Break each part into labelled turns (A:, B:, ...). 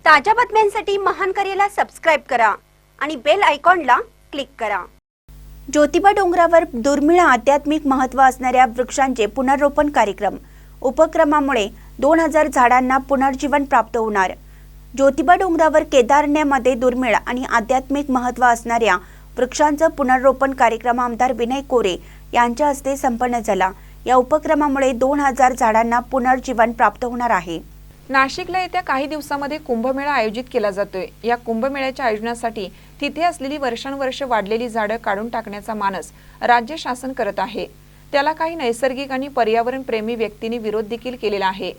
A: ताज्या बातम्यांसाठी महान करेला सबस्क्राइब करा आणि बेल आयकॉनला क्लिक करा। ज्योतिबा डोंगरावर दुर्मिळ आध्यात्मिक महत्त्व असणाऱ्या वृक्षांचे पुनर्रोपण कार्यक्रम उपक्रमामुळे 2000 झाडांना पुनर्जीवन प्राप्त होणार। ज्योतिबा डोंगरावर केदारण्यामध्ये दुर्मिळ आणि आध्यात्मिक महत्त्व असणाऱ्या वृक्षांचे पुनर्रोपण कार्यक्रम आमदार विनय कोरे यांच्या हस्ते संपन्न झाला। या उपक्रमामुळे 2000 झाडांना पुनर्जीवन प्राप्त होणार आहे।
B: नाशिकला येत्या काही दिवसांमध्ये कुंभमेळा आयोजित केला जातोय। या कुंभमेळ्याच्या आयोजनासाठी तिथे असलेली वर्षानुवर्ष वाढलेली झाडं काढून टाकण्याचा मानस राज्य शासन करत आहे। त्याला काही नैसर्गिक आणि पर्यावरण प्रेमी व्यक्तींनी विरोध देखील केलेला आहे।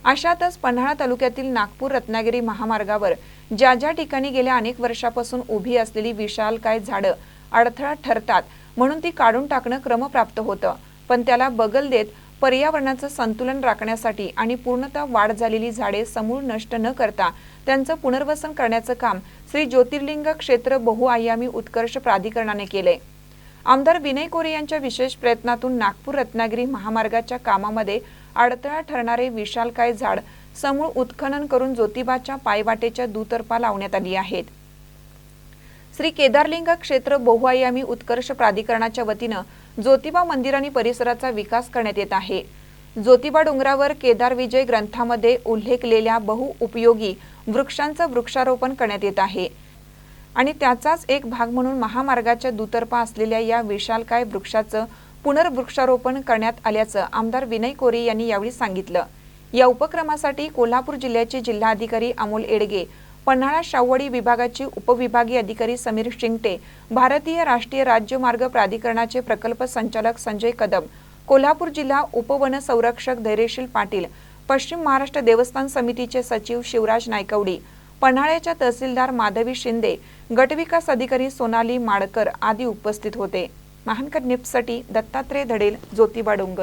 B: अशातच पन्हाळा तालुक्यातील नागपूर रत्नागिरी महामार्गावर ज्या ठिकाणी गेल्या अनेक वर्षापासून उभी असलेली विशालकाय झाडं अडथळा ठरतात म्हणून ती काढून टाकणं क्रमप्राप्त होतं, पण त्याला बगल देत पर्यावरणाचं संतुलन राखण्यासाठी आणि पूर्णतः वाढ झालेली झाडे समूळ नष्ट न करता त्यांचं पुनर्वसन करण्याचं काम श्री ज्योतिर्लिंग क्षेत्र बहुआयामी उत्कर्ष प्राधिकरणाने केले। आमदार विनय कोरे यांच्या विशेष प्रयत्नातून नागपूर रत्नागिरी महामार्गाच्या कामामध्ये अडथळा ठरणारे विशालकाय झाड समूळ उत्खनन करून ज्योतिबाच्या पायवाटेच्या दुतर्फा लावण्यात आली आहेत। श्री केदारलिंग क्षेत्र बहुआयामी उत्कर्ष प्राधिकरणाच्या वतीनं ज्योतिबा मंदिर आणि परिसराचा विकास करण्यात येत आहे। ज्योतिबा डोंगरावर केदार विजय ग्रंथामध्ये उल्लेखलेल्या बहुउपयोगी वृक्षांचं वृक्षारोपण करण्यात येत आहे आणि त्याचाच एक भाग म्हणून महामार्गाच्या दुतर्फा असलेल्या या विशालकाय वृक्षाचं पुनर्वृक्षारोपण करण्यात आल्याचं आमदार विनय कोरे यांनी यावेळी सांगितलं। या उपक्रमासाठी कोल्हापूर जिल्ह्याचे जिल्हाधिकारी अमोल एडगे, पन्हाळा शाहूवाडी विभागाचे उपविभागीय अधिकारी समीर शिंगटे, भारतीय राष्ट्रीय राज्य मार्ग प्राधिकरणाचे प्रकल्प संचालक संजय कदम, कोल्हापूर जिल्हा उपवन संरक्षक धैर्यशील पाटील, पश्चिम महाराष्ट्र देवस्थान समितीचे सचिव शिवराज नायकवडी, पन्हाळ्याच्या तहसीलदार माधवी शिंदे, गटविकास अधिकारी सोनाली माडकर आदी उपस्थित होते। महानकर न्यूजसाठी दत्तात्रय धडेल, ज्योतिबा डोंगर।